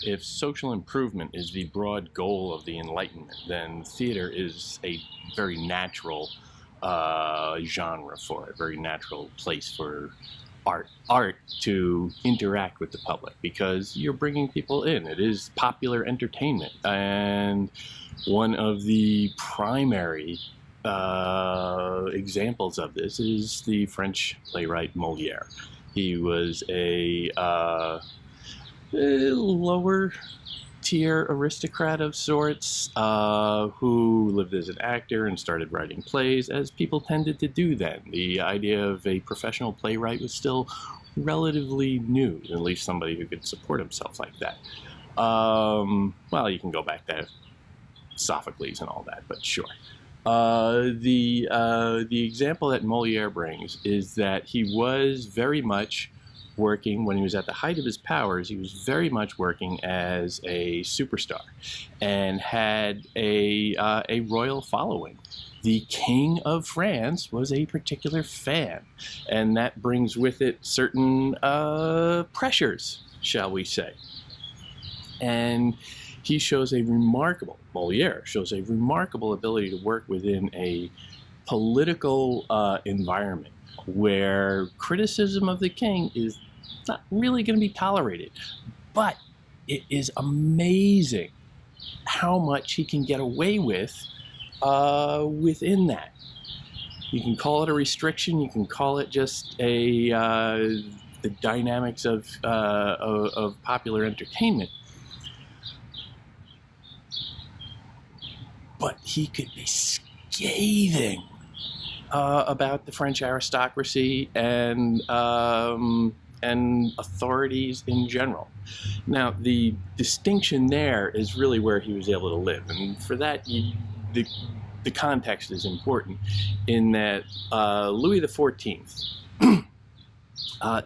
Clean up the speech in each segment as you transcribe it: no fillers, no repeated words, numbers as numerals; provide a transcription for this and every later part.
if social improvement is the broad goal of the Enlightenment, then theater is a very natural genre for it, very natural place for art to interact with the public, because you're bringing people in. It is popular entertainment, and one of the primary examples of this is the French playwright Molière. He was a lower tier aristocrat of sorts who lived as an actor and started writing plays, as people tended to do then. The idea of a professional playwright was still relatively new, at least somebody who could support himself like that. Well, you can go back to Sophocles and all that, but sure. The example that Molière brings is that he was very much working, when he was at the height of his powers, he was very much working as a superstar and had a royal following. The King of France was a particular fan, and that brings with it certain pressures, shall we say. And he shows Molière shows a remarkable ability to work within a political environment where criticism of the king is not really going to be tolerated. But it is amazing how much he can get away with within that. You can call it a restriction, you can call it just the dynamics of popular entertainment. But he could be scathing about the French aristocracy and authorities in general. Now, the distinction there is really where he was able to live, and for that, the context is important. In that Louis XIV,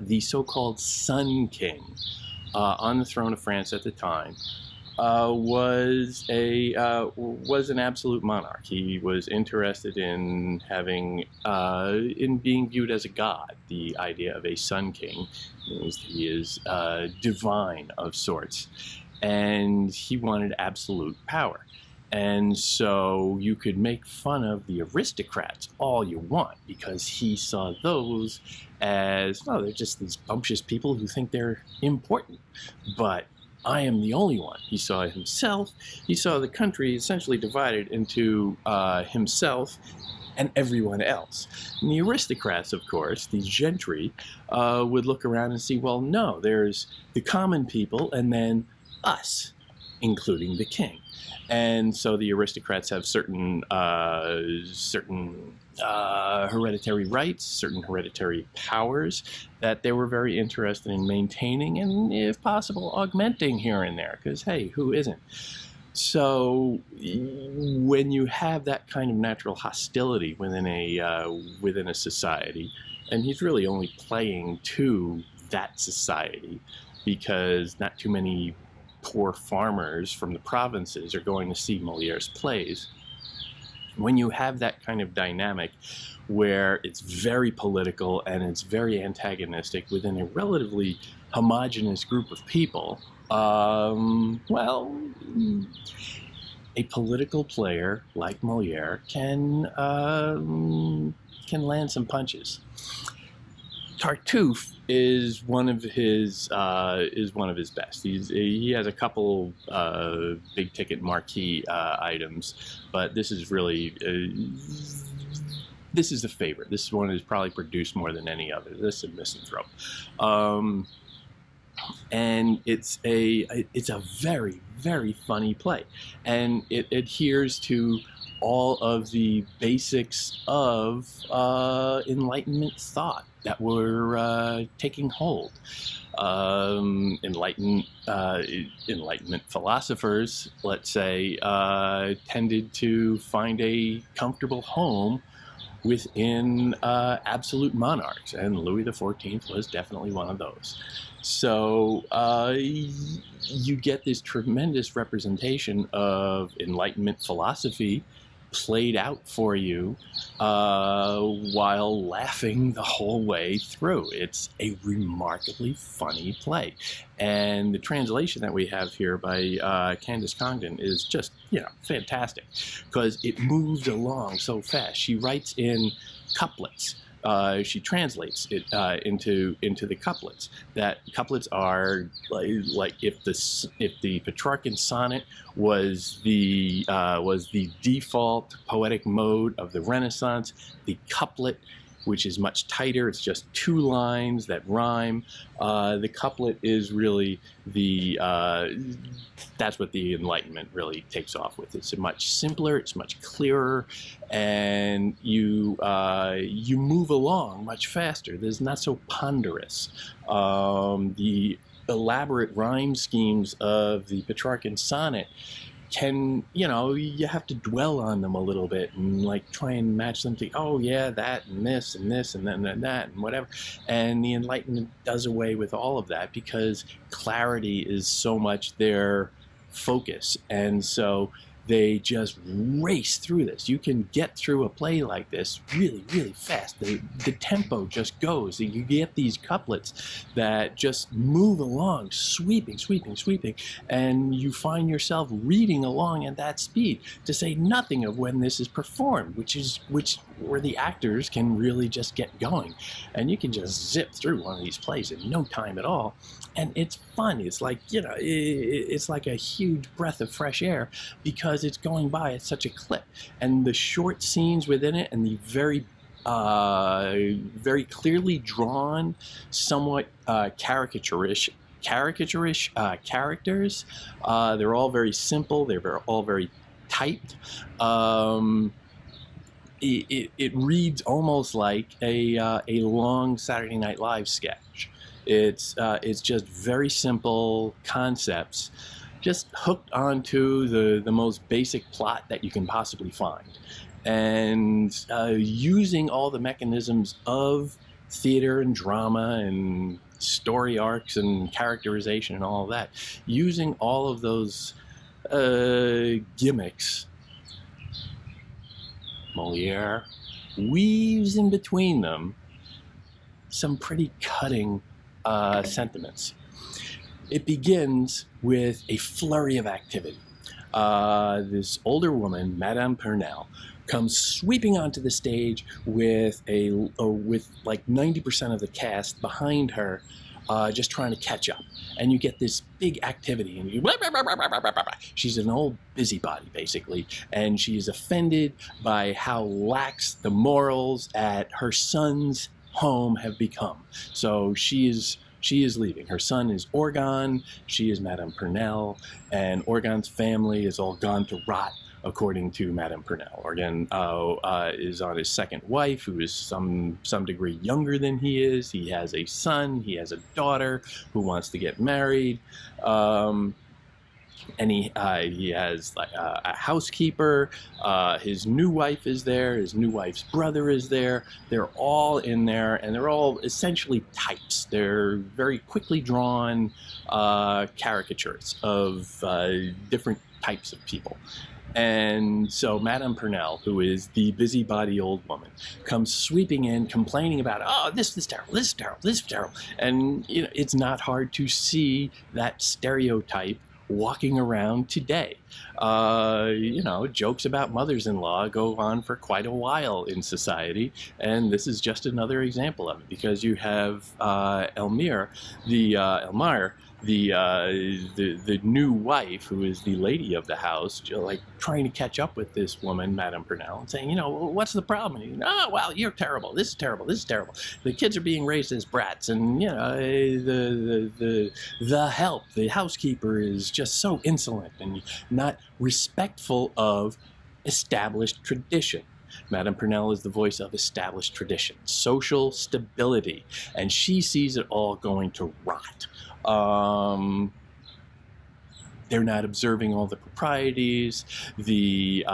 the so-called Sun King, on the throne of France at the time, was an absolute monarch. He was interested in in being viewed as a god. The idea of a sun king means he is divine of sorts, and he wanted absolute power. And so you could make fun of the aristocrats all you want, because he saw those as, oh, they're just these bumptious people who think they're important. But I am the only one. He saw himself. He saw the country essentially divided into himself and everyone else. And the aristocrats, of course, the gentry, would look around and see, well, no, there's the common people and then us, including the king. And so the aristocrats have certain hereditary rights, certain hereditary powers that they were very interested in maintaining and, if possible, augmenting here and there, because, hey, who isn't? So when you have that kind of natural hostility within a society, and he's really only playing to that society, because not too many poor farmers from the provinces are going to see Molière's plays. When you have that kind of dynamic where it's very political and it's very antagonistic within a relatively homogeneous group of people, well, a political player like Molière can land some punches. Tartuffe is one of his best. He has a couple big ticket marquee items, but this is really this is the favorite. This one is probably produced more than any other. This and Misanthrope, and it's a very, very funny play, and it adheres to all of the basics of Enlightenment thought that were taking hold. Enlightenment philosophers, let's say, tended to find a comfortable home within absolute monarchs, and Louis XIV was definitely one of those. So you get this tremendous representation of Enlightenment philosophy played out for you while laughing the whole way through. It's a remarkably funny play. And the translation that we have here by Candace Congdon is just, fantastic, because it moves along so fast. She writes in couplets. She translates it into the couplets. That couplets are like if the Petrarchan sonnet was the default poetic mode of the Renaissance, the couplet, which is much tighter, it's just 2 lines that rhyme. The couplet is really that's what the Enlightenment really takes off with. It's much simpler, it's much clearer, and you move along much faster. There's not so ponderous. The elaborate rhyme schemes of the Petrarchan sonnet can, you have to dwell on them a little bit and like try and match them to, oh yeah, that and this and this and then and that and whatever. And the Enlightenment does away with all of that because clarity is so much their focus. And so they just race through this. You can get through a play like this really, really fast. The tempo just goes. You get these couplets that just move along, sweeping, sweeping, sweeping, and you find yourself reading along at that speed, to say nothing of when this is performed, where the actors can really just get going. And you can just zip through one of these plays in no time at all. And it's fun. It's like, it's like a huge breath of fresh air because it's going by at such a clip. And the short scenes within it and the very clearly drawn, somewhat caricaturish characters. They're all very simple. They're all very typed. It reads almost like a long Saturday Night Live sketch. It's just very simple concepts, just hooked onto the most basic plot that you can possibly find, and using all the mechanisms of theater and drama and story arcs and characterization and all of that, using all of those gimmicks. Molière weaves in between them some pretty cutting sentiments. It begins with a flurry of activity. This older woman, Madame Purnell, comes sweeping onto the stage with like 90% of the cast behind her, just trying to catch up. And you get this big activity, and she's an old busybody, basically, and she is offended by how lax the morals at her son's home have become. So she is leaving. Her son is Orgon, she is Madame Purnell, and Orgon's family is all gone to rot, according to Madame Purnell. Orgon is on his second wife, who is some degree younger than he is. He has a son, he has a daughter who wants to get married. And he has a housekeeper. His new wife is there. His new wife's brother is there. They're all in there, and they're all essentially types. They're very quickly drawn caricatures of different types of people. And so Madame Purnell, who is the busybody old woman, comes sweeping in, complaining about, oh, this is terrible, this is terrible, this is terrible. And it's not hard to see that stereotype walking around today. Jokes about mothers-in-law go on for quite a while in society, and this is just another example of it, because you have Elmire, the new wife, who is the lady of the house, like trying to catch up with this woman, Madame Purnell, and saying, what's the problem? And oh, well, you're terrible. This is terrible. This is terrible. The kids are being raised as brats, and the help, the housekeeper, is just so insolent and not respectful of established tradition. Madame Purnell is the voice of established tradition, social stability, and she sees it all going to rot. They're not observing all the proprieties. The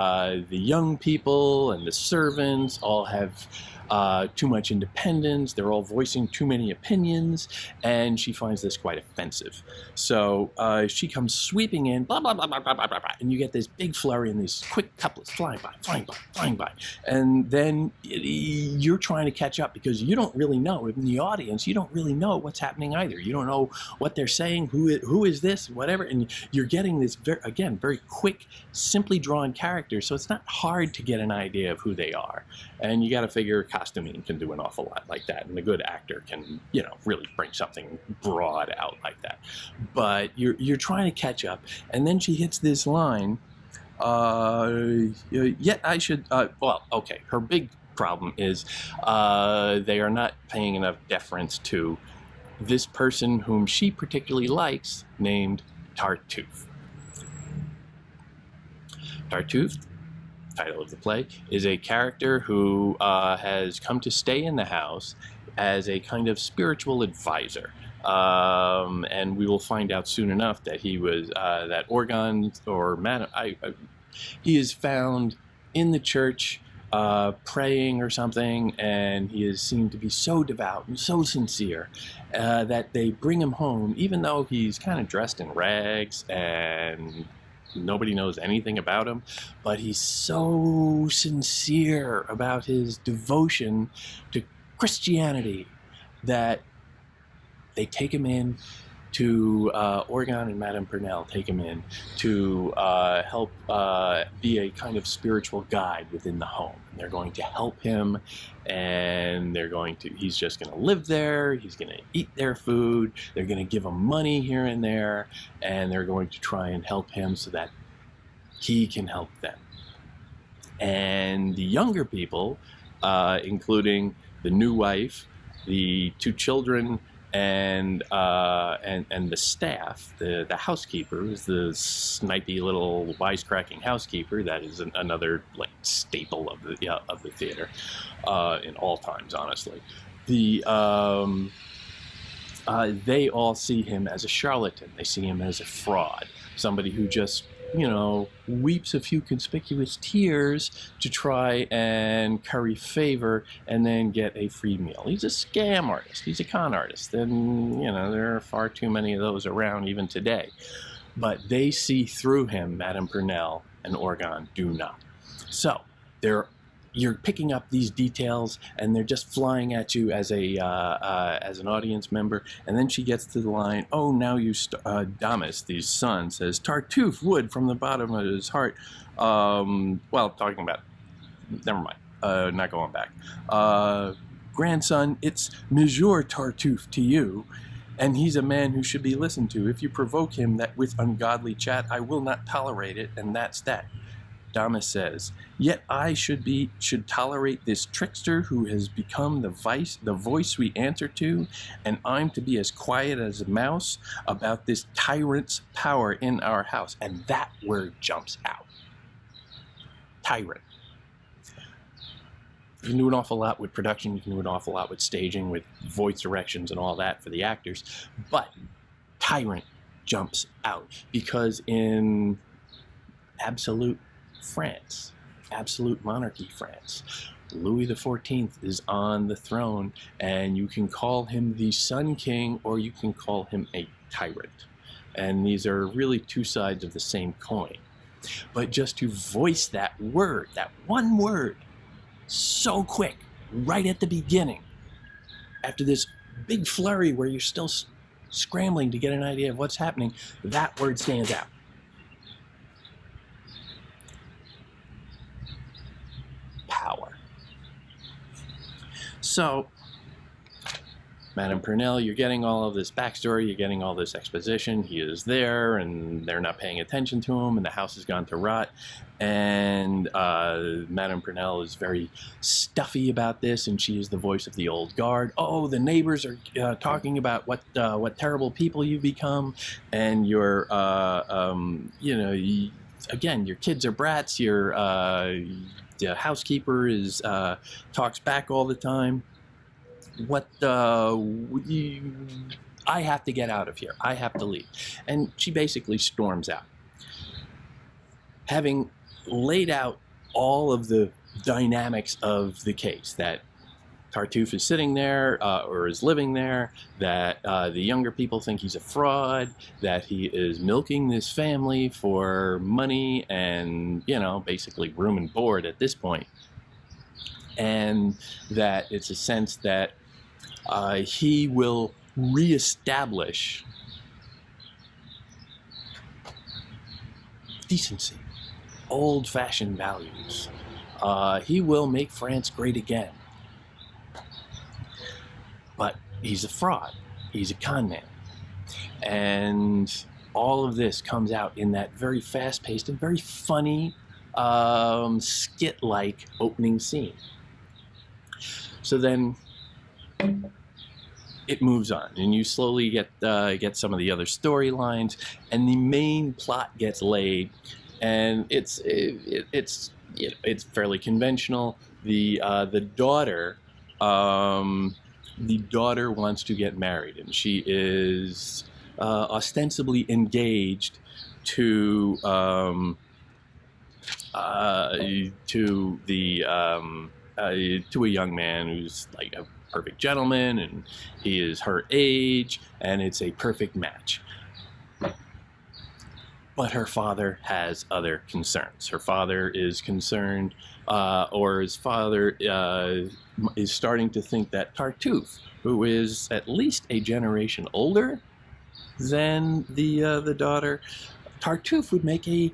young people and the servants all have too much independence. They're all voicing too many opinions, and she finds this quite offensive. So she comes sweeping in, blah, blah, blah, blah, blah, blah, blah, and you get this big flurry and these quick couplets flying by, flying by, flying by. And then you're trying to catch up because you don't really know. In the audience, you don't really know what's happening either. You don't know what they're saying, who is this, whatever. And you're getting this, very quick, simply drawn character. So it's not hard to get an idea of who they are. And you got to figure costuming can do an awful lot like that. And a good actor can, really bring something broad out like that. But you're trying to catch up. And then she hits this line, yet I should, her big problem is they are not paying enough deference to this person whom she particularly likes, named Tartuffe. Tartuffe, title of the play, is a character who has come to stay in the house as a kind of spiritual advisor. And we will find out soon enough that he was, that Orgon, or he is found in the church praying or something, and he is seen to be so devout and so sincere that they bring him home, even though he's kind of dressed in rags and nobody knows anything about him, but he's so sincere about his devotion to Christianity that they take him in to Orgon and Madame Purnell take him in to help be a kind of spiritual guide within the home. And they're going to help him, and he's just going to live there, he's going to eat their food, they're going to give him money here and there, and they're going to try and help him so that he can help them. And the younger people, including the new wife, the two children, and the staff, the housekeeper, who's the snipey little wisecracking housekeeper that is another staple of the theater in all times, honestly. They all see him as a charlatan. They see him as a fraud, somebody who just weeps a few conspicuous tears to try and curry favor and then get a free meal. He's a scam artist. He's a con artist. And, there are far too many of those around even today. But they see through him. Madame Purnell and Orgon do not. So you're picking up these details, and they're just flying at you as an audience member. And then she gets to the line, "Oh, now you, Damis, the son, says Tartuffe would from the bottom of his heart." Talking about, never mind, not going back. "Grandson, it's Monsieur Tartuffe to you, and he's a man who should be listened to. If you provoke him that with ungodly chat, I will not tolerate it, and that's that." Damis says, "Yet I should tolerate this trickster who has become the voice we answer to, and I'm to be as quiet as a mouse about this tyrant's power in our house." And that word jumps out. Tyrant. You can do an awful lot with production, you can do an awful lot with staging, with voice directions and all that for the actors, but tyrant jumps out because in absolute France, absolute monarchy France, Louis XIV is on the throne, and you can call him the Sun King or you can call him a tyrant. And these are really two sides of the same coin. But just to voice that word, that one word, so quick, right at the beginning, after this big flurry where you're still scrambling to get an idea of what's happening, that word stands out. Power. So, Madame Purnell, you're getting all of this backstory, you're getting all this exposition. He is there, and they're not paying attention to him, and the house has gone to rot. And Madame Purnell is very stuffy about this, and she is the voice of the old guard. "Oh, the neighbors are talking about what terrible people you've become, and you're, again, your kids are brats. The housekeeper talks back all the time. I have to get out of here. I have to leave." And she basically storms out. Having laid out all of the dynamics of the case, that Tartuffe is sitting there, or is living there, that the younger people think he's a fraud, that he is milking this family for money and, you know, basically room and board at this point. And that it's a sense that he will reestablish decency, old-fashioned values. He will make France great again. But he's a fraud. He's a con man. And all of this comes out in that very fast-paced and very funny, skit-like opening scene. So then it moves on, and you slowly get some of the other storylines, and the main plot gets laid, and it's fairly conventional. The daughter wants to get married, and she is ostensibly engaged to a young man who's like a perfect gentleman, and he is her age, and it's a perfect match. But her father has other concerns. Her father is concerned, or his father is starting to think that Tartuffe, who is at least a generation older than the daughter, Tartuffe would make a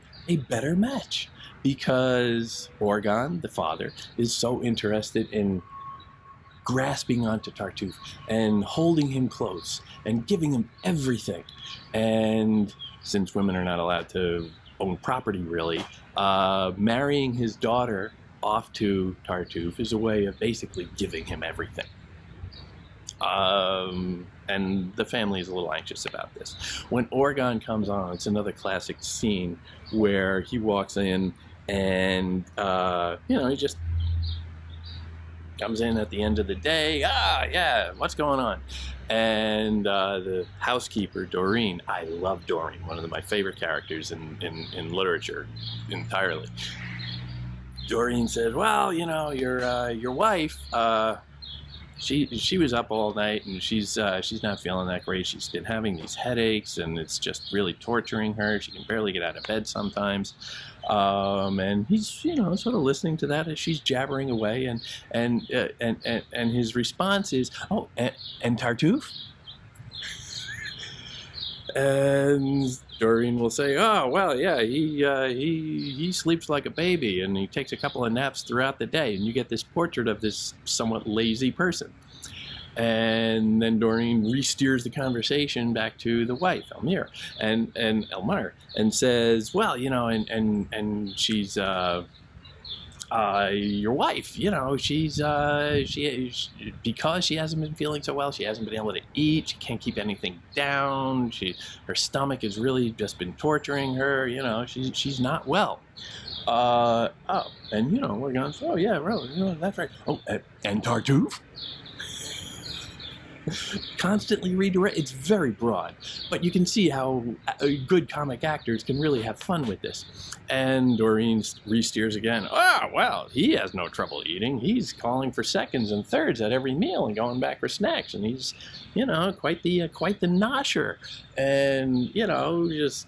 better match, because Orgon, the father, is so interested in grasping onto Tartuffe and holding him close and giving him everything. And since women are not allowed to own property, really, marrying his daughter off to Tartuffe is a way of basically giving him everything. And the family is a little anxious about this. When Orgon comes on, it's another classic scene where he walks in and, he just comes in at the end of the day. Yeah, what's going on? And the housekeeper, Doreen, I love Doreen, one of my favorite characters in literature entirely. Doreen says, well, your wife, she was up all night, and she's not feeling that great. She's been having these headaches, and it's just really torturing her. She can barely get out of bed sometimes. And he's sort of listening to that as she's jabbering away, and his response is, oh, and Tartuffe? And Doreen will say, oh, well, yeah, he sleeps like a baby, and he takes a couple of naps throughout the day, and you get this portrait of this somewhat lazy person. And then Doreen re-steers the conversation back to the wife, Elmire, and and says, well, and she's your wife, she's because she hasn't been feeling so well, she hasn't been able to eat, she can't keep anything down, her stomach has really just been torturing her, she's not well. And we're going, oh yeah, really, that's right. Oh, and Tartuffe? Constantly redirect. It's very broad, but you can see how good comic actors can really have fun with this. And Doreen re-steers again. Oh, well, he has no trouble eating. He's calling for seconds and thirds at every meal and going back for snacks, and he's, quite the nosher, and just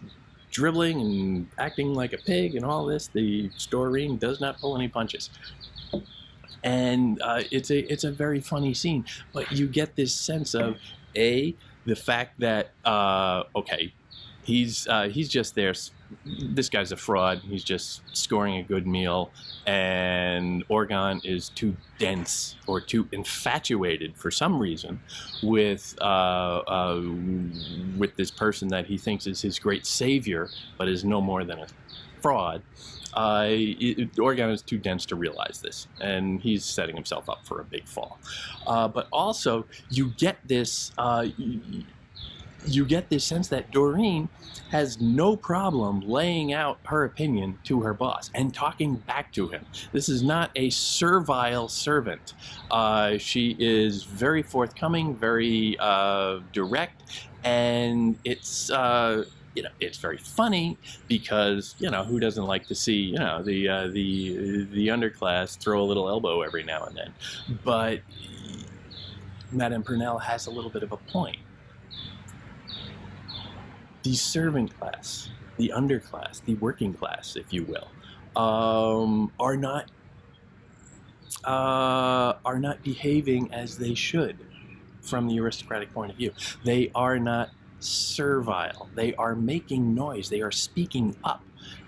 dribbling and acting like a pig and all this. The Doreen does not pull any punches. And it's a very funny scene, but you get this sense of the fact that okay, he's just there. This guy's a fraud. He's just scoring a good meal, and Orgon is too dense or too infatuated for some reason with this person that he thinks is his great savior, but is no more than a fraud. Orgon is too dense to realize this, and he's setting himself up for a big fall. But also, you get this sense that Doreen has no problem laying out her opinion to her boss and talking back to him. This is not a servile servant. She is very forthcoming, very direct, and it's very funny because, who doesn't like to see, the underclass throw a little elbow every now and then. But Madame Purnell has a little bit of a point. The servant class, the underclass, the working class, if you will, are not behaving as they should from the aristocratic point of view. They are not servile. They are making noise. They are speaking up.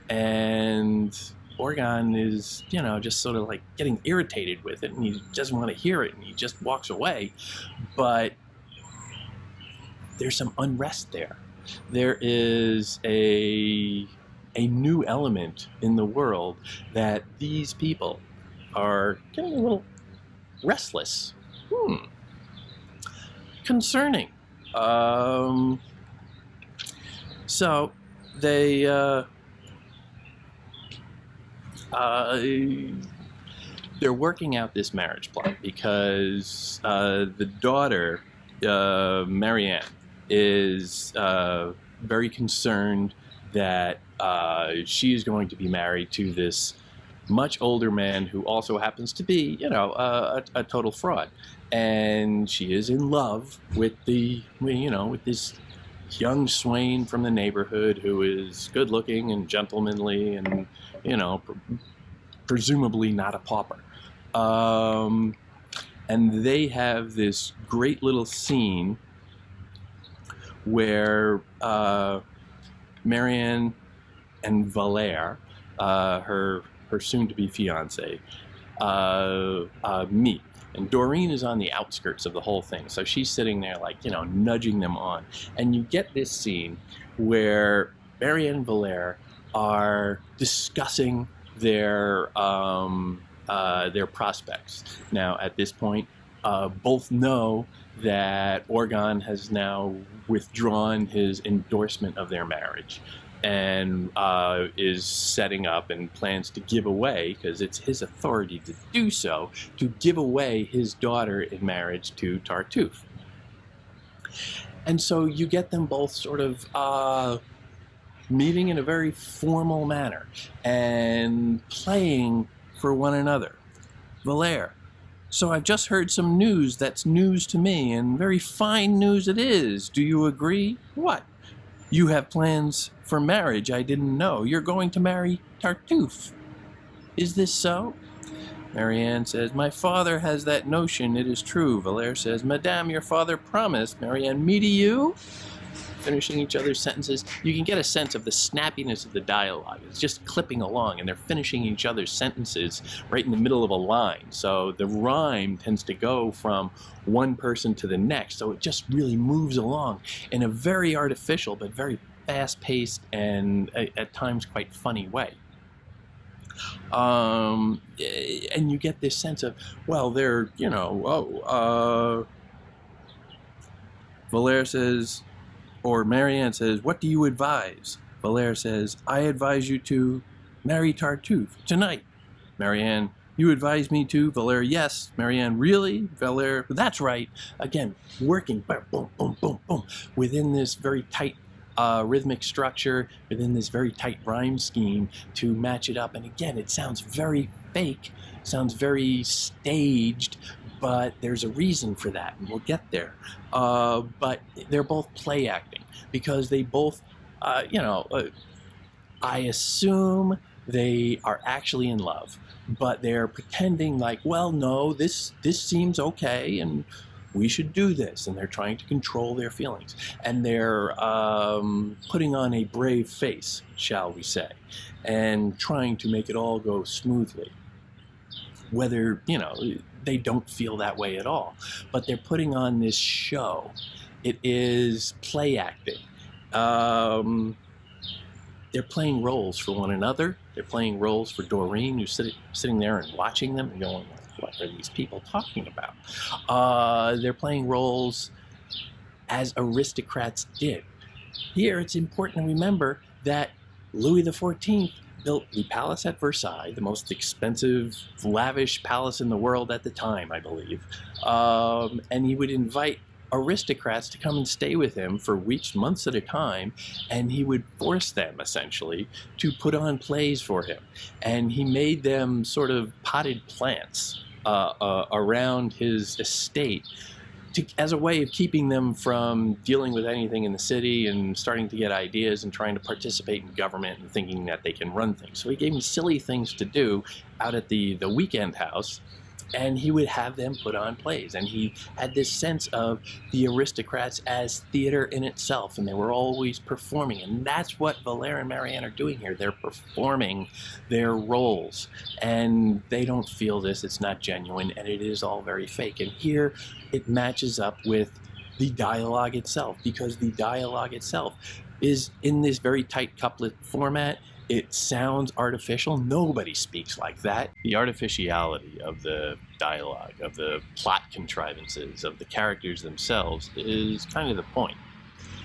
And Orgon is, just sort of like getting irritated with it, and he doesn't want to hear it, and he just walks away. But there's some unrest there. There is a new element in the world that these people are getting a little restless. Concerning. So they they're working out this marriage plot because the daughter, Marianne, is very concerned that she is going to be married to this much older man who also happens to be, a total fraud. And she is in love with with this young swain from the neighborhood who is good looking and gentlemanly and, presumably not a pauper. And they have this great little scene where Marianne and Valère, her soon-to-be fiance, meet. And Doreen is on the outskirts of the whole thing, so she's sitting there like, nudging them on. And you get this scene where Marianne and Valère are discussing their prospects. Now, at this point, both know that Orgon has now withdrawn his endorsement of their marriage and is setting up and plans to give away, because it's his authority to do so, to give away his daughter in marriage to Tartuffe. And so you get them both sort of meeting in a very formal manner and playing for one another. Valère: so I've just heard some news that's news to me, and very fine news it is. Do you agree? What? You have plans for marriage I didn't know. You're going to marry Tartuffe. Is this so? Marianne says, my father has that notion, it is true. Valère says, Madame, your father promised. Marianne, me to you? Finishing each other's sentences. You can get a sense of the snappiness of the dialogue. It's just clipping along, and they're finishing each other's sentences right in the middle of a line. So the rhyme tends to go from one person to the next, so it just really moves along in a very artificial but very fast-paced and at times quite funny way. And you get this sense of, well, they're, Valère says, or Marianne says, what do you advise? Valère says, I advise you to marry Tartuffe tonight. Marianne, you advise me to? Valère, yes. Marianne, really? Valère, that's right. Again, working, boom, boom, boom, boom, boom, within this very tight rhythmic structure, within this very tight rhyme scheme to match it up. And again, it sounds very fake, sounds very staged, but there's a reason for that, and we'll get there. But they're both play acting, because they both, I assume they are actually in love, but they're pretending like, well, no, this seems okay, and we should do this, and they're trying to control their feelings, and they're putting on a brave face, shall we say, and trying to make it all go smoothly. Whether, they don't feel that way at all, but they're putting on this show. It is play acting. They're playing roles for one another. They're playing roles for Doreen, who's sitting there and watching them and going, what are these people talking about? They're playing roles as aristocrats did. Here, it's important to remember that Louis XIV built the palace at Versailles, the most expensive, lavish palace in the world at the time, I believe. And he would invite aristocrats to come and stay with him for weeks, months at a time, and he would force them, essentially, to put on plays for him. And he made them sort of potted plants around his estate as a way of keeping them from dealing with anything in the city and starting to get ideas and trying to participate in government and thinking that they can run things. So he gave them silly things to do out at the weekend house, and he would have them put on plays. And he had this sense of the aristocrats as theater in itself, and they were always performing. And that's what Valère and Marianne are doing here. They're performing their roles, and they don't feel this. It's not genuine, and it is all very fake. And here it matches up with the dialogue itself, because the dialogue itself is in this very tight couplet format. It sounds artificial. Nobody speaks like that. The artificiality of the dialogue, of the plot contrivances, of the characters themselves is kind of the point.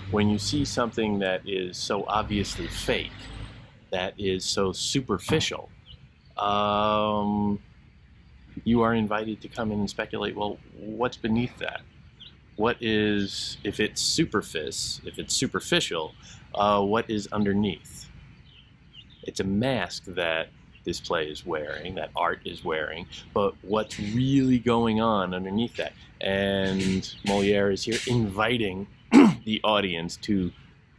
When you see something that is so obviously fake, that is so superficial, you are invited to come in and speculate, well, what's beneath that? What is, if it's superficial, what is underneath? It's a mask that this play is wearing, that art is wearing, but what's really going on underneath that? And Molière is here inviting the audience to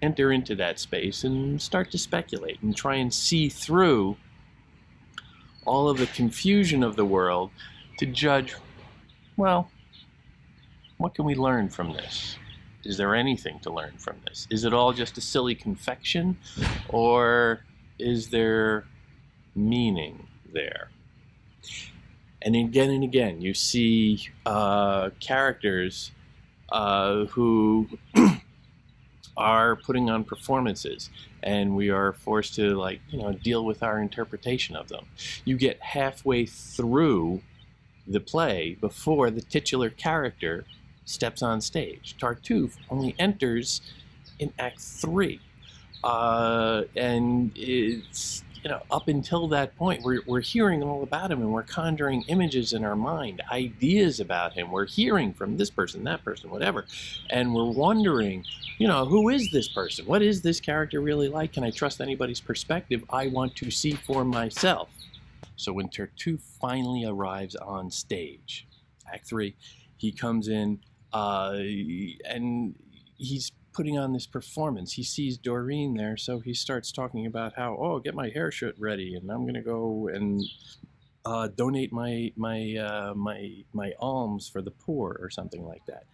enter into that space and start to speculate and try and see through all of the confusion of the world to judge, well, what can we learn from this? Is there anything to learn from this? Is it all just a silly confection, or is there meaning there? And again, you see characters who are putting on performances, and we are forced to deal with our interpretation of them. You get halfway through the play before the titular character steps on stage. Tartuffe only enters in Act 3. And it's, up until that point, we're hearing all about him, and we're conjuring images in our mind, ideas about him. We're hearing from this person, that person, whatever. And we're wondering, who is this person? What is this character really like? Can I trust anybody's perspective? I want to see for myself. So when Tartuffe finally arrives on stage, Act 3, he comes in, and he's putting on this performance. He sees Doreen there, so he starts talking about how, oh, get my hair shirt ready, and I'm gonna go and donate my alms for the poor, or something like that.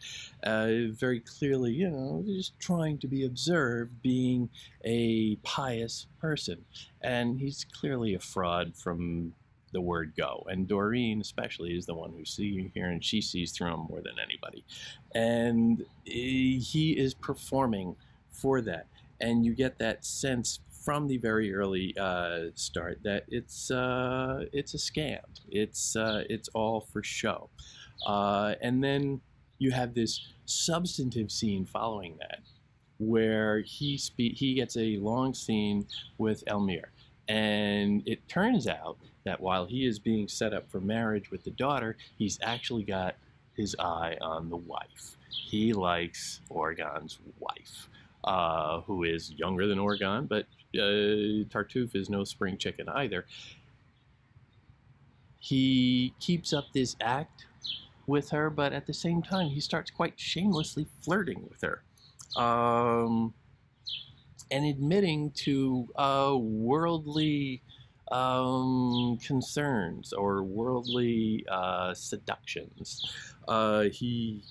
Very clearly, just trying to be observed, being a pious person, and he's clearly a fraud from the word go. And Doreen especially is the one who's seeing here, and she sees through him more than anybody. And he is performing for that. And you get that sense from the very early start that it's a scam. It's all for show. And then you have this substantive scene following that, where he gets a long scene with Elmire. And it turns out that while he is being set up for marriage with the daughter, he's actually got his eye on the wife. He likes Orgon's wife, who is younger than Orgon, but Tartuffe is no spring chicken either. He keeps up this act with her, but at the same time, he starts quite shamelessly flirting with her. And admitting to worldly concerns or worldly seductions. He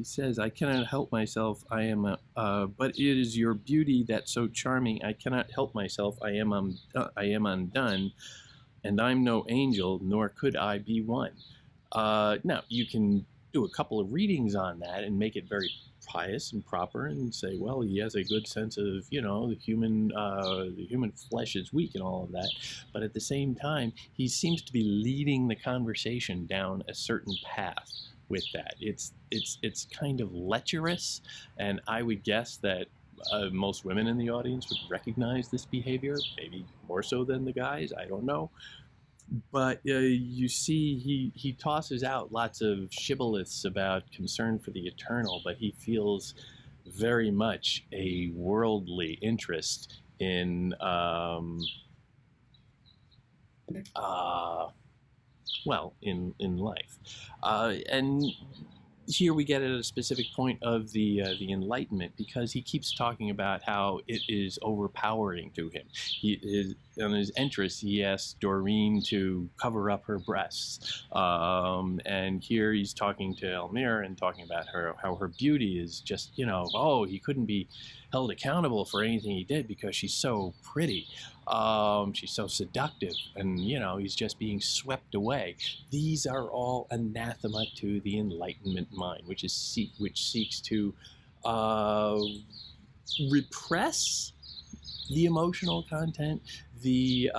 says, "I cannot help myself. I am, but it is your beauty that's so charming. I cannot help myself. I am undone, and I'm no angel, nor could I be one." Now you can do a couple of readings on that and make it very pious and proper, and say, well, he has a good sense of, the human flesh is weak and all of that. But at the same time, he seems to be leading the conversation down a certain path with that. It's kind of lecherous, and I would guess that most women in the audience would recognize this behavior, maybe more so than the guys, I don't know. But you see, he tosses out lots of shibboleths about concern for the eternal, but he feels very much a worldly interest in, in life. And here we get at a specific point of the Enlightenment, because he keeps talking about how it is overpowering to him. On his entrance, he asks Doreen to cover up her breasts, and here he's talking to Elmira and talking about how her beauty is just, oh, he couldn't be held accountable for anything he did because she's so pretty. She's so seductive, and he's just being swept away. These are all anathema to the Enlightenment mind, which seeks to repress the emotional content, the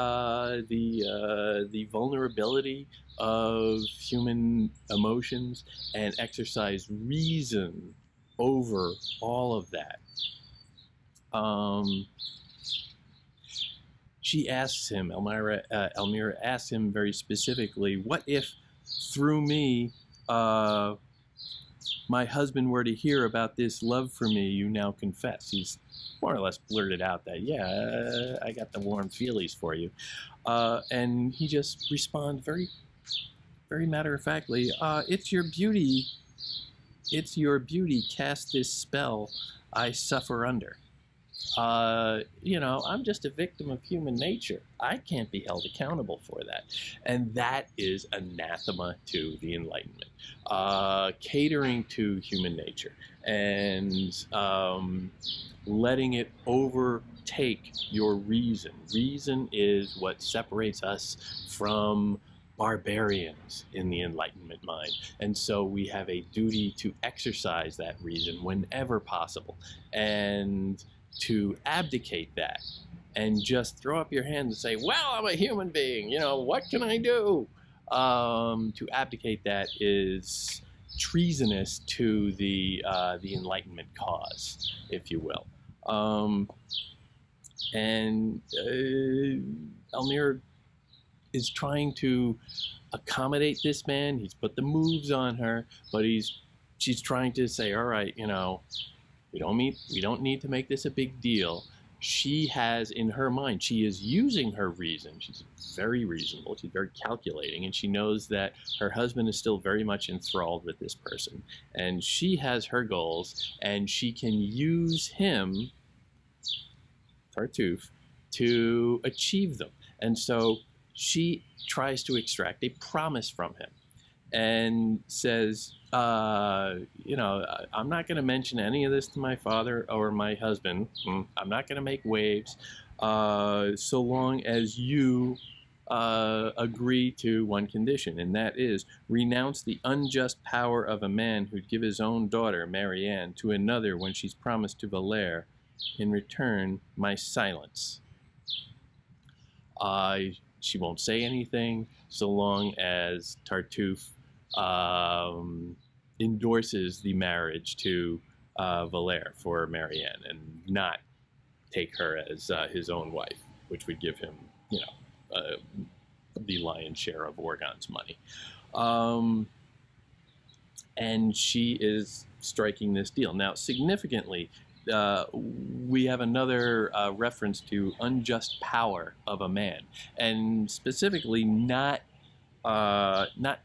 vulnerability of human emotions, and exercise reason over all of that. She asks him, Elmira asks him very specifically, what if through me, my husband were to hear about this love for me you now confess? He's more or less blurted out that, yeah, I got the warm feelies for you. And he just responds very, very matter-of-factly, it's your beauty, cast this spell I suffer under. I'm just a victim of human nature. I can't be held accountable for that. And that is anathema to the Enlightenment. Catering to human nature and letting it overtake your reason. Reason is what separates us from barbarians in the Enlightenment mind. And so we have a duty to exercise that reason whenever possible, and to abdicate that and just throw up your hands and say, well, I'm a human being, what can I do? To abdicate that is treasonous to the Enlightenment cause, if you will. Elmira is trying to accommodate this man. He's put the moves on her, but she's trying to say, all right, we don't need to make this a big deal. She has, in her mind, she is using her reason. She's very reasonable. She's very calculating, and she knows that her husband is still very much enthralled with this person. And she has her goals, and she can use him, Tartuffe, to achieve them. And so she tries to extract a promise from him and says, I'm not going to mention any of this to my father or my husband. I'm not going to make waves so long as you agree to one condition, and that is renounce the unjust power of a man who'd give his own daughter, Marianne, to another when she's promised to Molière. In return, my silence. She won't say anything so long as Tartuffe endorses the marriage to Molière for Marianne and not take her as his own wife, which would give him, the lion's share of Orgon's money. And she is striking this deal. Now, significantly, we have another reference to unjust power of a man, and specifically not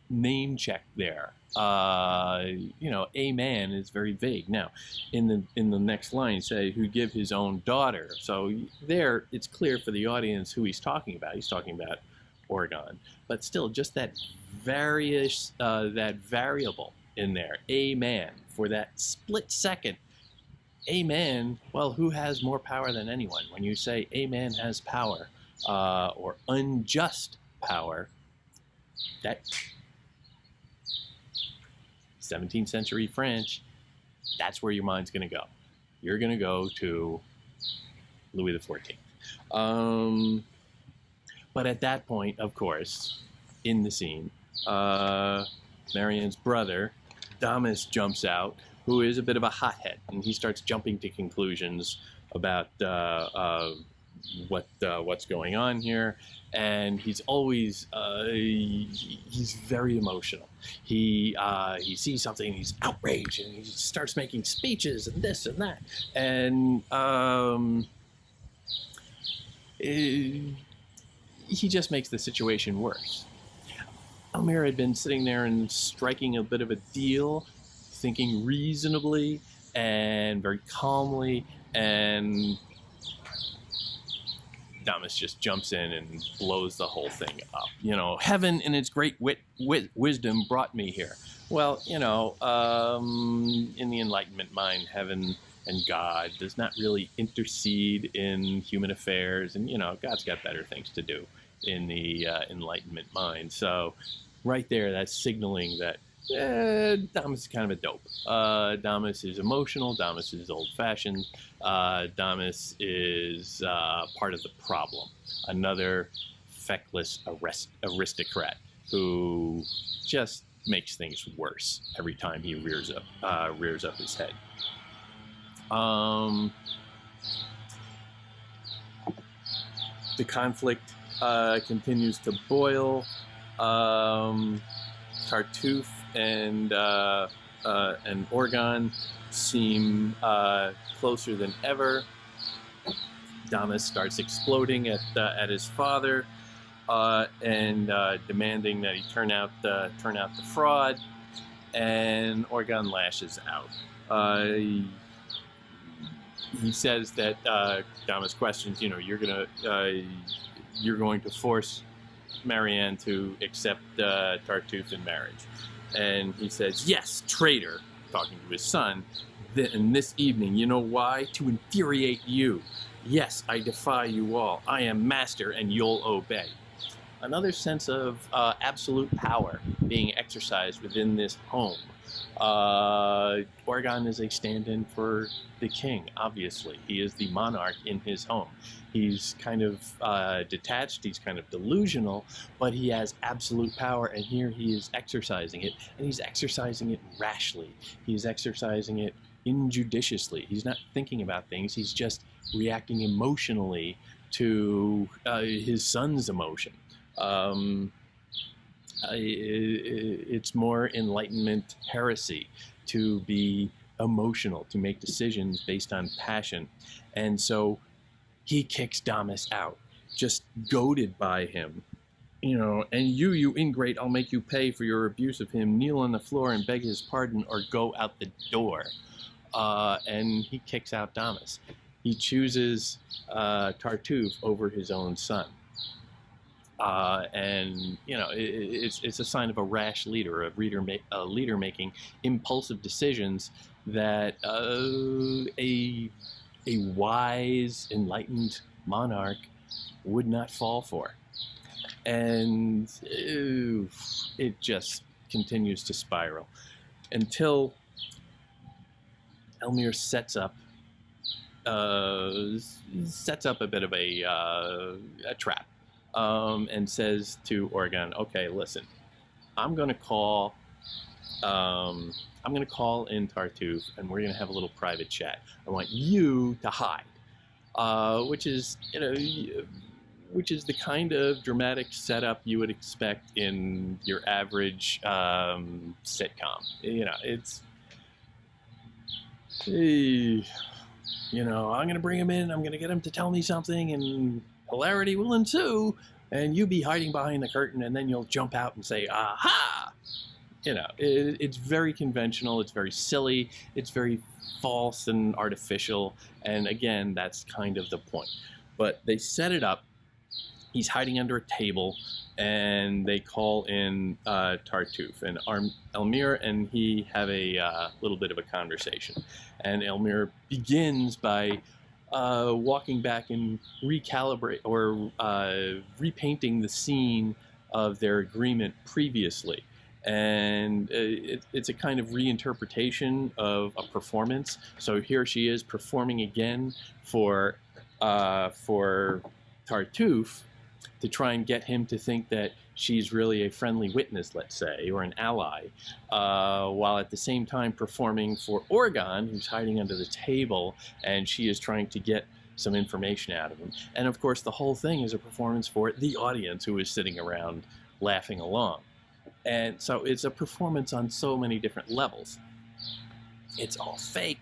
name check there. A man is very vague. Now, in the next line, say who give his own daughter. So there, it's clear for the audience who he's talking about. He's talking about Orgon, but still, just that variable in there, a man, for that split second. A man, well, who has more power than anyone? When you say a man has power, or unjust power, that 17th century French, that's where your mind's going to go. You're going to go to Louis XIV. But at that point, of course, in the scene, Marianne's brother, Damis, jumps out, who is a bit of a hothead, and he starts jumping to conclusions about what's going on here. And he's always he's very emotional. He sees something, and he's outraged, and he starts making speeches and this and that. And he just makes the situation worse. Elmira had been sitting there and striking a bit of a deal, thinking reasonably and very calmly, and Damis just jumps in and blows the whole thing up. You know, heaven in its great wisdom brought me here. Well, you know, in the Enlightenment mind, heaven and God does not really intercede in human affairs, and you know, God's got better things to do in the Enlightenment mind. So right there, that's signaling that Damis is kind of a dope. Damis is emotional. Damis is old-fashioned. Damis is part of the problem. Another feckless aristocrat who just makes things worse every time he rears up his head. The conflict continues to boil. Tartuffe and Orgon seem closer than ever. Damis starts exploding at his father and demanding that he turn out the fraud, and Orgon lashes out. He says that Damis questions, you know, you're going to force Marianne to accept Tartuffe in marriage. And he says, yes, traitor, talking to his son, and this evening, you know why? To infuriate you. Yes, I defy you all. I am master and you'll obey. Another sense of absolute power being exercised within this home. Orgon is a stand-in for the king, obviously. He is the monarch in his home. He's kind of detached, he's kind of delusional, but he has absolute power, and here he is exercising it, and he's exercising it rashly. He's exercising it injudiciously. He's not thinking about things, he's just reacting emotionally to his son's emotion. It's more Enlightenment heresy to be emotional, to make decisions based on passion. And so he kicks Damis out, just goaded by him. You know, and you ingrate, I'll make you pay for your abuse of him. Kneel on the floor and beg his pardon or go out the door. And he kicks out Damis. He chooses Tartuffe over his own son. And you know, it's a sign of a rash leader, a leader making impulsive decisions that a wise, enlightened monarch would not fall for. And it just continues to spiral until Elmire sets up a bit of a trap. And says to Orgon, okay, listen, I'm going to call in Tartuffe, and we're going to have a little private chat. I want you to hide, which is the kind of dramatic setup you would expect in your average sitcom. You know, it's, hey, you know, I'm going to bring him in, I'm going to get him to tell me something, and hilarity will ensue, and you be hiding behind the curtain, and then you'll jump out and say, aha! You know, it's very conventional, it's very silly, it's very false and artificial, and again, that's kind of the point. But they set it up, he's hiding under a table, and they call in Tartuffe, and Elmire and he have a little bit of a conversation. And Elmire begins by walking back and repainting the scene of their agreement previously. And it's a kind of reinterpretation of a performance. So here she is performing again for Tartuffe to try and get him to think that she's really a friendly witness, let's say, or an ally, while at the same time performing for Orgon, who's hiding under the table, and she is trying to get some information out of him. And of course, the whole thing is a performance for the audience, who is sitting around laughing along. And so it's a performance on so many different levels. It's all fake.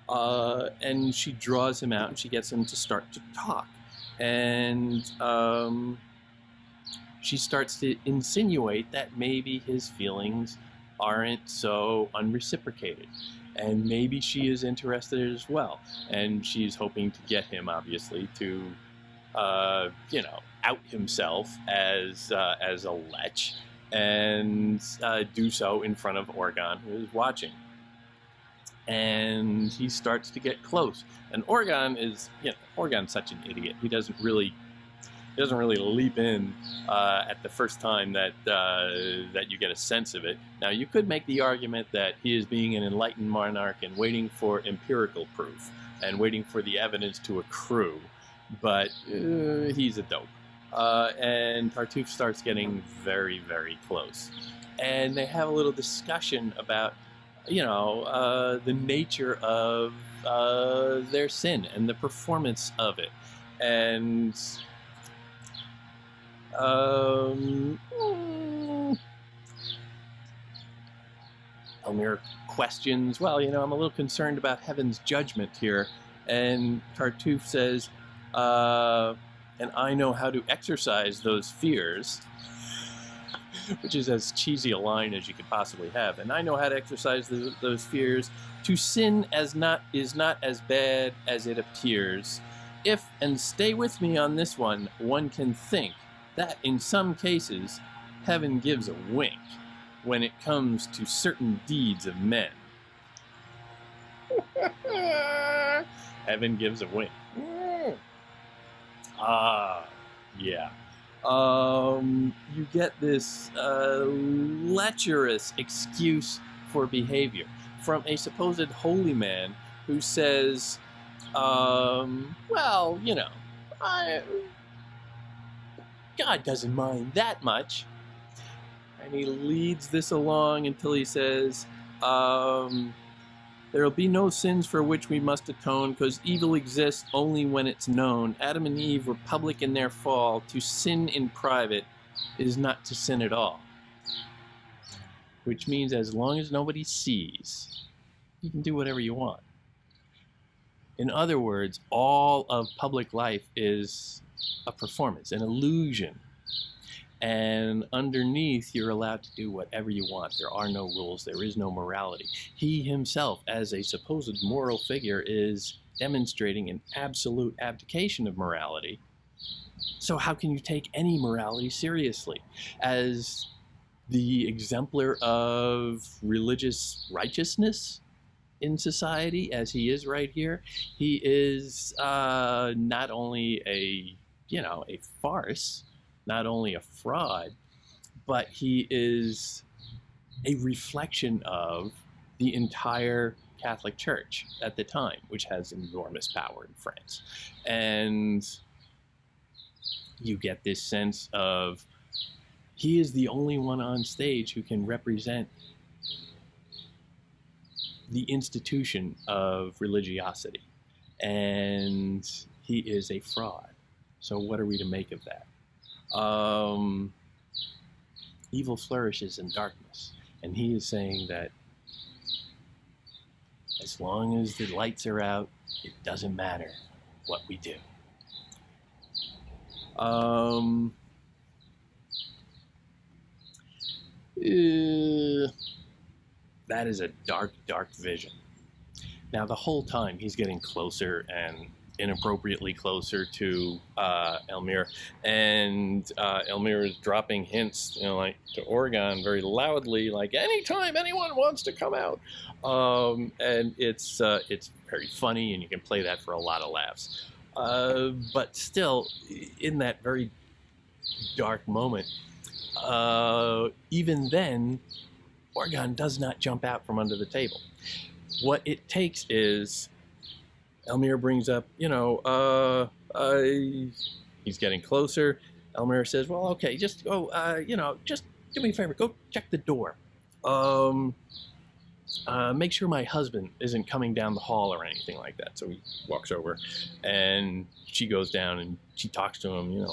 And she draws him out, and she gets him to start to talk. And she starts to insinuate that maybe his feelings aren't so unreciprocated. And maybe she is interested as well. And she's hoping to get him, obviously, to, out himself as a lech, and do so in front of Orgon, who is watching. And he starts to get close. And Orgon's such an idiot. He doesn't really leap in at the first time that you get a sense of it. Now, you could make the argument that he is being an enlightened monarch and waiting for empirical proof and waiting for the evidence to accrue, but he's a dope. And Tartuffe starts getting very, very close. And they have a little discussion about, the nature of their sin and the performance of it. And Elmire questions, well, I'm a little concerned about heaven's judgment here. And Tartuffe says, and I know how to exercise those fears, which is as cheesy a line as you could possibly have. And I know how to exercise those fears. To sin is not as bad as it appears. If, and stay with me on this one can think that in some cases, heaven gives a wink when it comes to certain deeds of men. Heaven gives a wink. Yeah. You get this lecherous excuse for behavior from a supposed holy man who says, God doesn't mind that much. And he leads this along until he says, there will be no sins for which we must atone, because evil exists only when it's known. Adam and Eve were public in their fall. To sin in private is not to sin at all. Which means as long as nobody sees, you can do whatever you want. In other words, all of public life is a performance, an illusion. And underneath, you're allowed to do whatever you want. There are no rules. There is no morality. He himself, as a supposed moral figure, is demonstrating an absolute abdication of morality. So how can you take any morality seriously? As the exemplar of religious righteousness in society, as he is right here, he is not only a farce, not only a fraud, but he is a reflection of the entire Catholic Church at the time, which has enormous power in France. And you get this sense of he is the only one on stage who can represent the institution of religiosity. And he is a fraud. So what are we to make of that? Evil flourishes in darkness, and he is saying that as long as the lights are out, it doesn't matter what we do. That is a dark, dark vision. Now, the whole time he's getting closer and inappropriately closer to Elmire, and Elmire is dropping hints, to Orgon very loudly, like anytime anyone wants to come out, and it's very funny, and you can play that for a lot of laughs. But still, in that very dark moment, even then, Orgon does not jump out from under the table. What it takes is Elmire brings up, he's getting closer. Elmire says, well, okay, just go, just do me a favor, go check the door. Make sure my husband isn't coming down the hall or anything like that. So he walks over, and she goes down and she talks to him,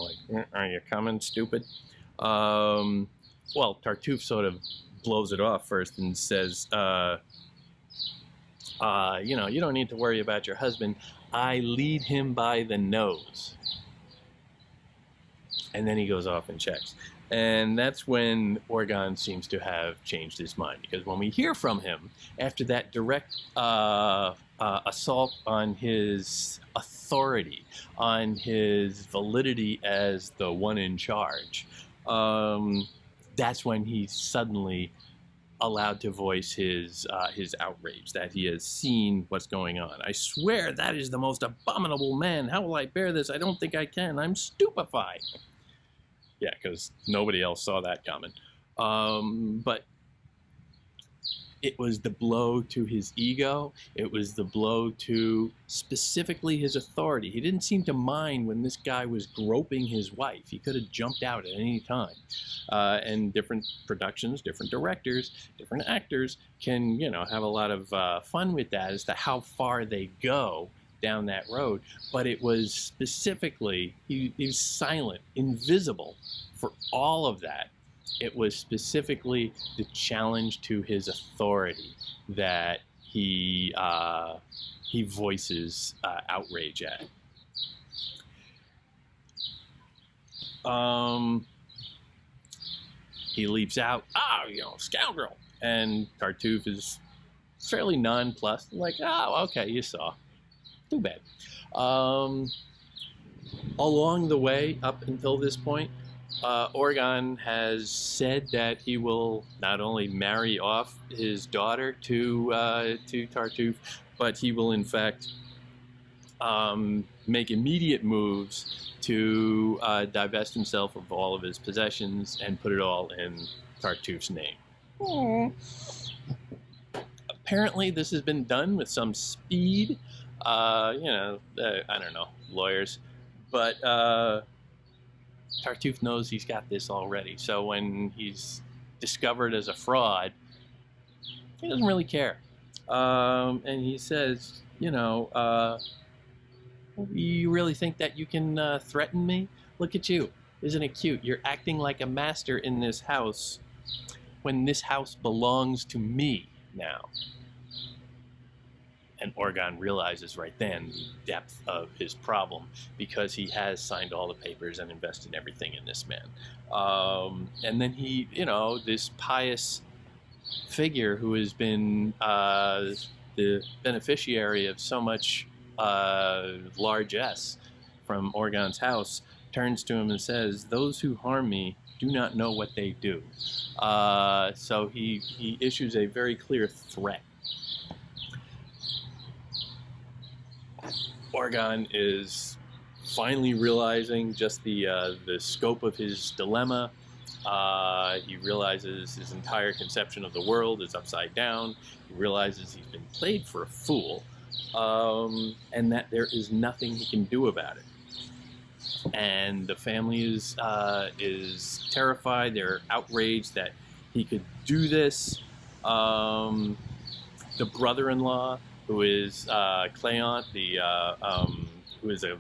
are you coming, stupid? Well, Tartuffe sort of blows it off first and says, you don't need to worry about your husband. I lead him by the nose. And then he goes off and checks. And that's when Orgon seems to have changed his mind, because when we hear from him after that direct assault on his authority, on his validity as the one in charge, that's when he's suddenly allowed to voice his outrage that he has seen what's going on. I swear that is the most abominable man. How will I bear this? I don't think I can. I'm stupefied. Yeah, because nobody else saw that coming. But it was the blow to his ego. It was the blow to specifically his authority. He didn't seem to mind when this guy was groping his wife. He could have jumped out at any time. And different productions, different directors, different actors can, you know, have a lot of fun with that as to how far they go down that road. But it was specifically, he was silent, invisible for all of that. It was specifically the challenge to his authority that he voices outrage at. He leaps out, you know, scoundrel, and Tartuffe is fairly nonplussed, like, oh, okay, you saw. Too bad. Along the way, up until this point, Orgon has said that he will not only marry off his daughter to Tartuffe, but he will in fact make immediate moves to divest himself of all of his possessions and put it all in Tartuffe's name. Apparently this has been done with some speed. You know, I don't know, lawyers, but Tartuffe knows he's got this already. So when he's discovered as a fraud, he doesn't really care. And he says, you know, you really think that you can threaten me? Look at you. Isn't it cute? You're acting like a master in this house when this house belongs to me now. And Orgon realizes right then the depth of his problem, because he has signed all the papers and invested everything in this man. And then he, you know, this pious figure who has been the beneficiary of so much largesse from Orgon's house, turns to him and says, "Those who harm me do not know what they do." So he issues a very clear threat. Orgon is finally realizing just the scope of his dilemma. He realizes his entire conception of the world is upside down. He realizes he's been played for a fool, and that there is nothing he can do about it. And the family is terrified. They're outraged that he could do this. The brother-in-law, who is Cléant, who is a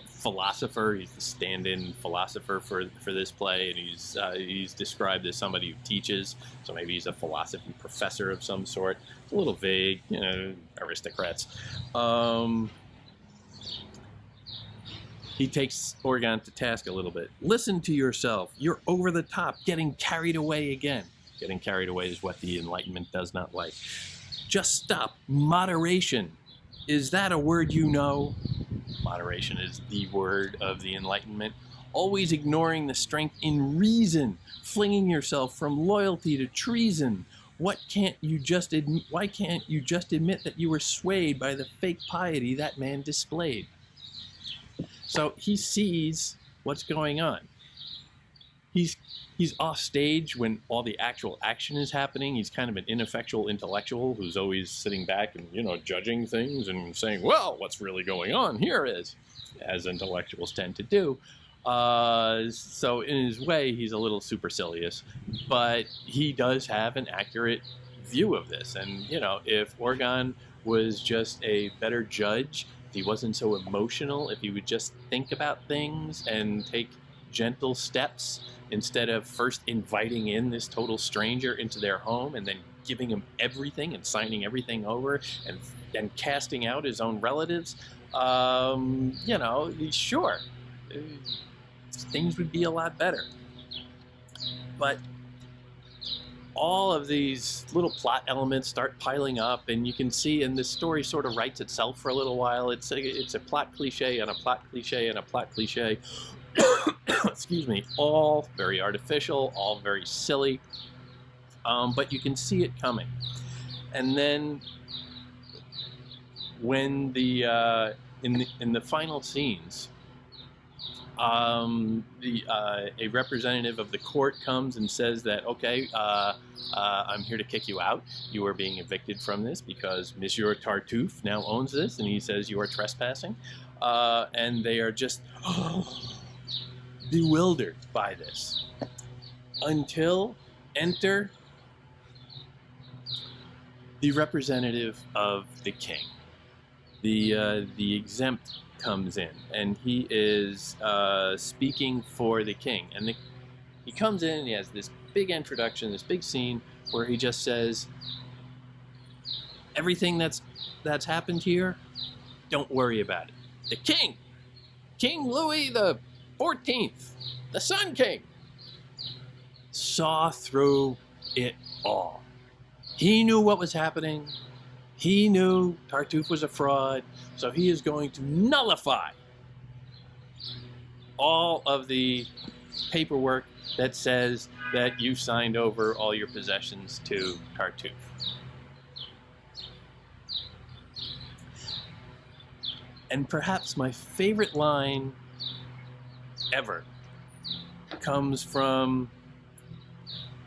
philosopher. He's the stand-in philosopher for this play, and he's described as somebody who teaches. So maybe he's a philosophy professor of some sort. It's a little vague, you know, aristocrats. He takes Orgon to task a little bit. Listen to yourself. You're over the top, getting carried away again. Getting carried away is what the Enlightenment does not like. Just stop. Moderation. Is that a word you know? Moderation is the word of the Enlightenment. Always ignoring the strength in reason. Flinging yourself from loyalty to treason. Why can't you just admit that you were swayed by the fake piety that man displayed? So he sees what's going on. He's off stage when all the actual action is happening. He's kind of an ineffectual intellectual who's always sitting back and, you know, judging things and saying, well, what's really going on here is, as intellectuals tend to do. So in his way, he's a little supercilious, but he does have an accurate view of this. And, you know, if Orgon was just a better judge, if he wasn't so emotional, if he would just think about things and take gentle steps, instead of first inviting in this total stranger into their home and then giving him everything and signing everything over and casting out his own relatives, you know, sure, things would be a lot better. But all of these little plot elements start piling up, and you can see, and this story sort of writes itself for a little while. It's a plot cliche and a plot cliche and a plot cliche. Excuse me. All very artificial, all very silly, but you can see it coming. And then when in the final scenes, a representative of the court comes and says that, okay, I'm here to kick you out. You are being evicted from this because Monsieur Tartuffe now owns this, and he says you are trespassing. And they are just bewildered by this. Until enter the representative of the king. The exempt comes in, and he is speaking for the king. And he comes in and he has this big introduction, this big scene where he just says, everything that's happened here, don't worry about it. The king, King Louis the 14th, the Sun King, saw through it all. He knew what was happening. He knew Tartuffe was a fraud, so he is going to nullify all of the paperwork that says that you signed over all your possessions to Tartuffe. And perhaps my favorite line ever comes from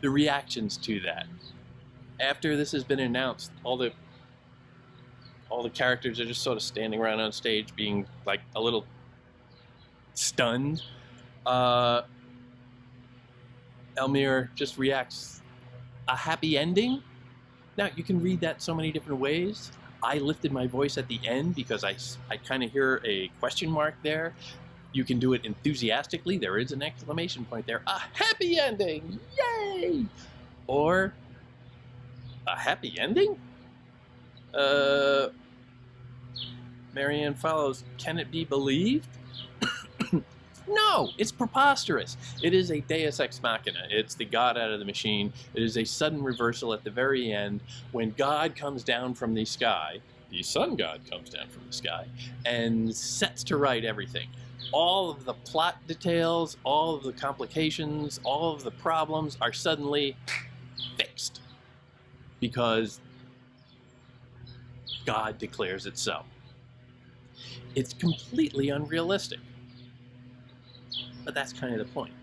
the reactions to that. After this has been announced, all the characters are just sort of standing around on stage being like a little stunned. Elmire just reacts, a happy ending? Now, you can read that so many different ways. I lifted my voice at the end because I kind of hear a question mark there. You can do it enthusiastically. There is an exclamation point there. A happy ending! Yay! Or a happy ending? Marianne follows, can it be believed? No, it's preposterous. It is a deus ex machina. It's the God out of the machine. It is a sudden reversal at the very end when God comes down from the sky, the sun god comes down from the sky, and sets to right everything. All of the plot details, all of the complications, all of the problems are suddenly fixed because God declares it so. It's completely unrealistic. But that's kind of the point.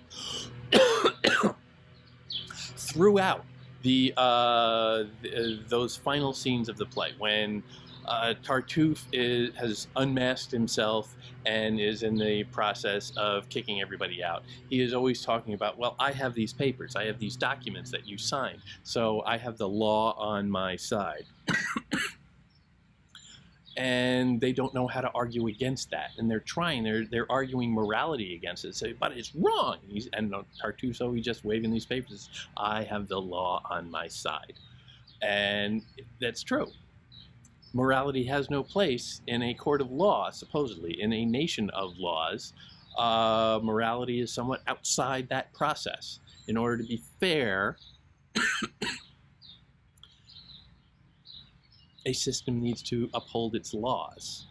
Throughout those final scenes of the play, when Tartuffe has unmasked himself and is in the process of kicking everybody out, he is always talking about, well, I have these papers, I have these documents that you signed, so I have the law on my side. And they don't know how to argue against that, and they're arguing morality against it. Say, but it's wrong. And Tartuffe's always just waving these papers. I have the law on my side, and that's true. Morality has no place in a court of law, supposedly, in a nation of laws. Morality is somewhat outside that process. In order to be fair, a system needs to uphold its laws.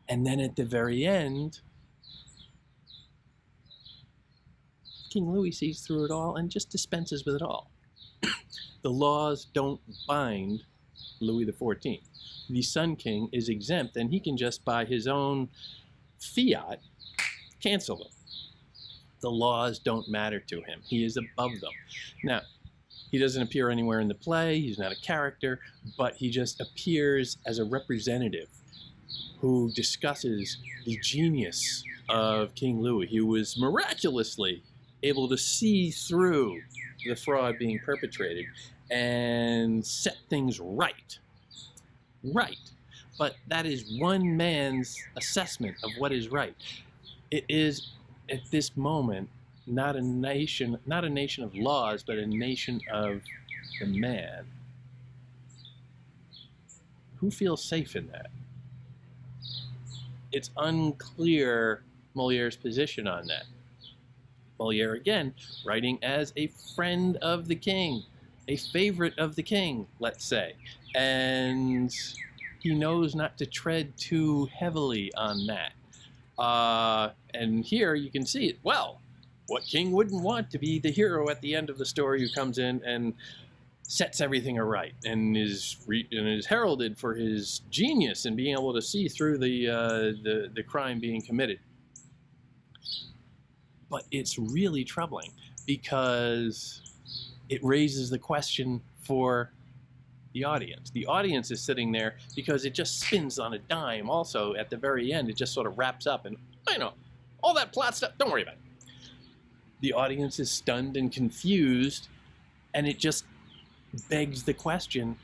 And then at the very end, King Louis sees through it all and just dispenses with it all. The laws don't bind Louis XIV. The Sun King is exempt, and he can just, by his own fiat, cancel them. The laws don't matter to him. He is above them. Now, he doesn't appear anywhere in the play, he's not a character, but he just appears as a representative who discusses the genius of King Louis. He was miraculously able to see through the fraud being perpetrated and set things right. Right. But that is one man's assessment of what is right. It is, at this moment, not a nation of laws, but a nation of the man. Who feels safe in that? It's unclear Moliere's position on that. Molière, again, writing as a friend of the king, a favorite of the king, let's say. And he knows not to tread too heavily on that. And here you can see it. Well, what king wouldn't want to be the hero at the end of the story who comes in and sets everything aright and is heralded for his genius in being able to see through the crime being committed. But it's really troubling because it raises the question for the audience. The audience is sitting there because it just spins on a dime. Also, at the very end, it just sort of wraps up, and I know all that plot stuff, don't worry about it. The audience is stunned and confused, and it just begs the question,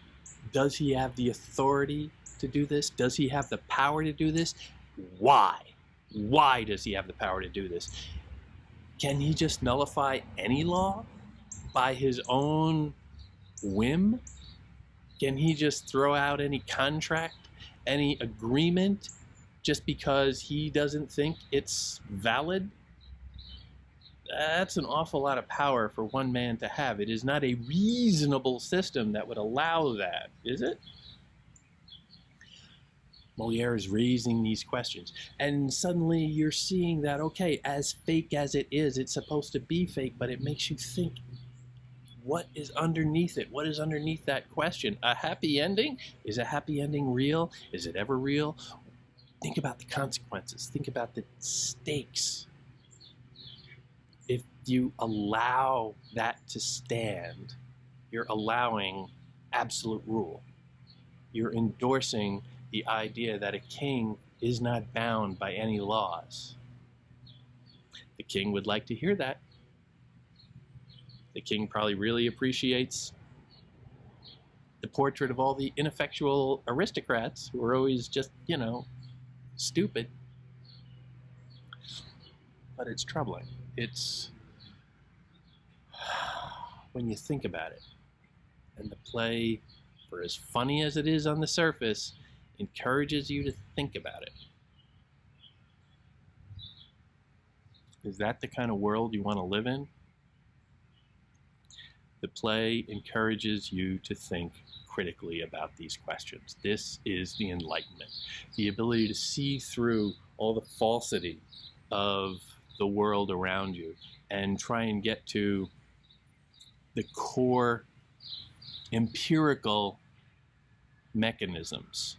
does he have the authority to do this? Does he have the power to do this? Why? Why does he have the power to do this? Can he just nullify any law by his own whim? Can he just throw out any contract, any agreement, just because he doesn't think it's valid? That's an awful lot of power for one man to have. It is not a reasonable system that would allow that, is it? Molière is raising these questions, and suddenly you're seeing that, okay, as fake as it is, it's supposed to be fake, but it makes you think, what is underneath it? What is underneath that question? A happy ending? Is a happy ending real? Is it ever real? Think about the consequences. Think about the stakes. If you allow that to stand, you're allowing absolute rule. You're endorsing the idea that a king is not bound by any laws. The king would like to hear that. The king probably really appreciates the portrait of all the ineffectual aristocrats who are always just, stupid. But it's troubling. It's, when you think about it, and the play, for as funny as it is on the surface, encourages you to think about it. Is that the kind of world you want to live in? The play encourages you to think critically about these questions. This is the Enlightenment, the ability to see through all the falsity of the world around you and try and get to the core empirical mechanisms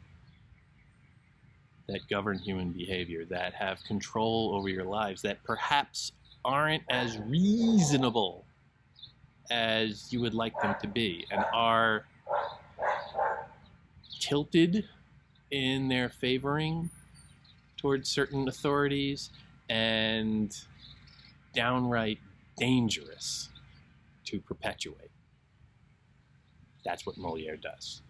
that govern human behavior, that have control over your lives, that perhaps aren't as reasonable as you would like them to be, and are tilted in their favoring towards certain authorities and downright dangerous to perpetuate. That's what Molière does.